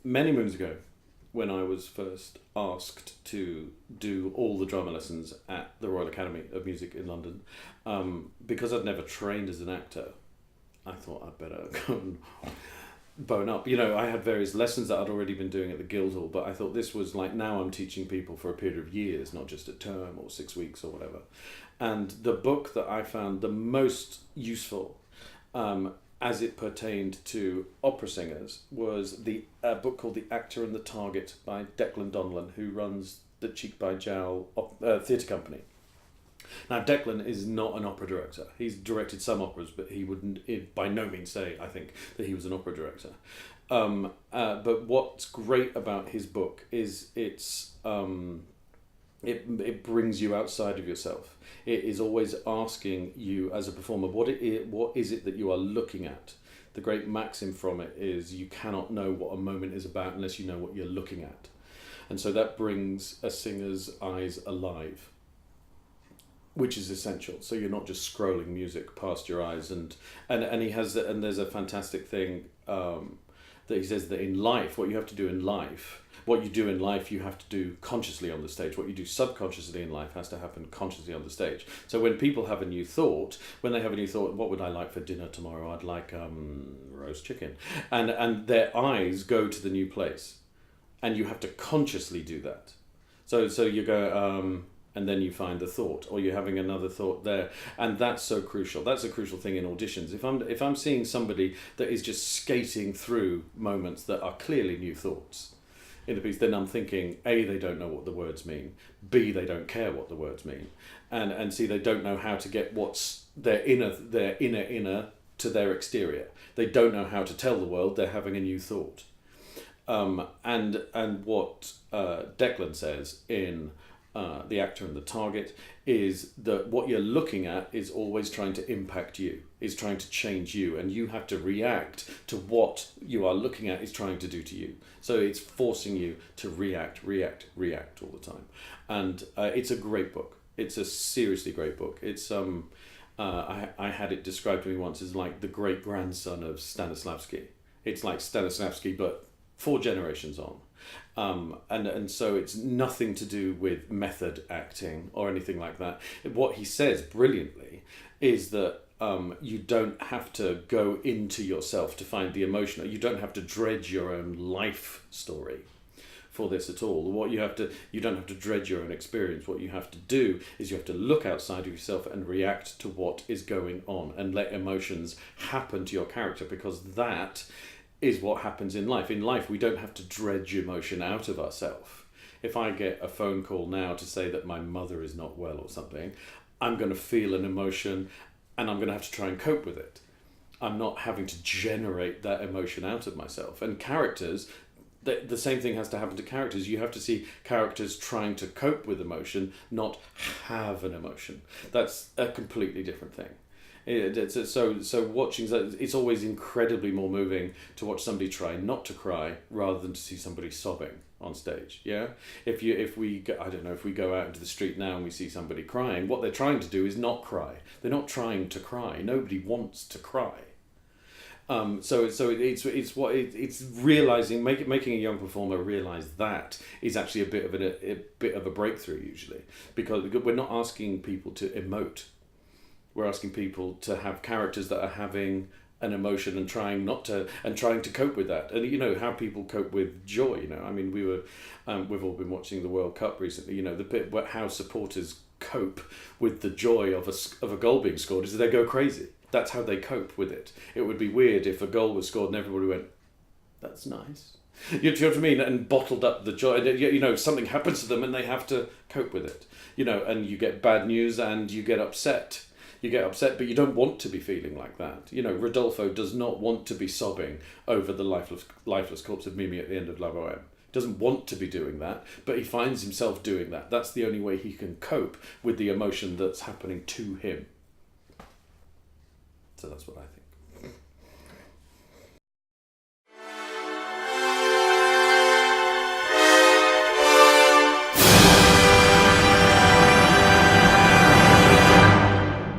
many moons ago, when I was first asked to do all the drama lessons at the Royal Academy of Music in London, because I'd never trained as an actor, I thought I'd better go and bone up. I had various lessons that I'd already been doing at the Guildhall, but I thought this was like, now I'm teaching people for a period of years, not just a term or 6 weeks or whatever. And the book that I found the most useful, as it pertained to opera singers, was the book called The Actor and the Target by Declan Donlan, who runs the Cheek by Jowl theatre company. Now, Declan is not an opera director. He's directed some operas, but he wouldn't by no means say, I think, that he was an opera director. But what's great about his book is it brings you outside of yourself. It is always asking you as a performer, what is it that you are looking at? The great maxim from it is, you cannot know what a moment is about unless you know what you're looking at. And so that brings a singer's eyes alive, which is essential. So you're not just scrolling music past your eyes. And there's a fantastic thing that he says, that in life, what you have to do in life, what you do in life, you have to do consciously on the stage. What you do subconsciously in life has to happen consciously on the stage. So when people have a new thought, what would I like for dinner tomorrow? I'd like roast chicken. And their eyes go to the new place. And you have to consciously do that. So you go, and then you find the thought, or you're having another thought there. And that's so crucial. That's a crucial thing in auditions. If I'm seeing somebody that is just skating through moments that are clearly new thoughts in the piece, then I'm thinking, A, they don't know what the words mean. B, they don't care what the words mean. And C, they don't know how to get what's their inner to their exterior. They don't know how to tell the world they're having a new thought. And what Declan says in The Actor and the Target is that what you're looking at is always trying to impact you, is trying to change you, and you have to react to what you are looking at is trying to do to you. So it's forcing you to react all the time. And it's a great book. It's a seriously great book. It's I had it described to me once as like the great grandson of Stanislavski. It's like Stanislavski, but 4 generations on. And so it's nothing to do with method acting or anything like that. What he says brilliantly is that you don't have to go into yourself to find the emotion. You don't have to dredge your own life story for this at all. You don't have to dredge your own experience. What you have to do is you have to look outside of yourself and react to what is going on and let emotions happen to your character, because that is what happens in life. In life, we don't have to dredge emotion out of ourselves. If I get a phone call now to say that my mother is not well or something, I'm going to feel an emotion and I'm going to have to try and cope with it. I'm not having to generate that emotion out of myself. And characters, the same thing has to happen to characters. You have to see characters trying to cope with emotion, not have an emotion. That's a completely different thing. So watching that, it's always incredibly more moving to watch somebody try not to cry rather than to see somebody sobbing on stage. Yeah, if we go out into the street now and we see somebody crying, what they're trying to do is not cry. They're not trying to cry. Nobody wants to cry. So it's realizing, making a young performer realize that is actually a bit of a breakthrough usually, because we're not asking people to emote. We're asking people to have characters that are having an emotion and trying to cope with that. And how people cope with joy. I mean, we've all been watching the World Cup recently. The bit how supporters cope with the joy of a goal being scored is they go crazy. That's how they cope with it. It would be weird if a goal was scored and everybody went, "That's nice." You know what I mean? And bottled up the joy. Something happens to them and they have to cope with it. And you get bad news and you get upset. You get upset, but you don't want to be feeling like that. Rodolfo does not want to be sobbing over the lifeless corpse of Mimi at the end of La Boheme. Doesn't want to be doing that, but he finds himself doing that. That's the only way he can cope with the emotion that's happening to him. So that's what I think.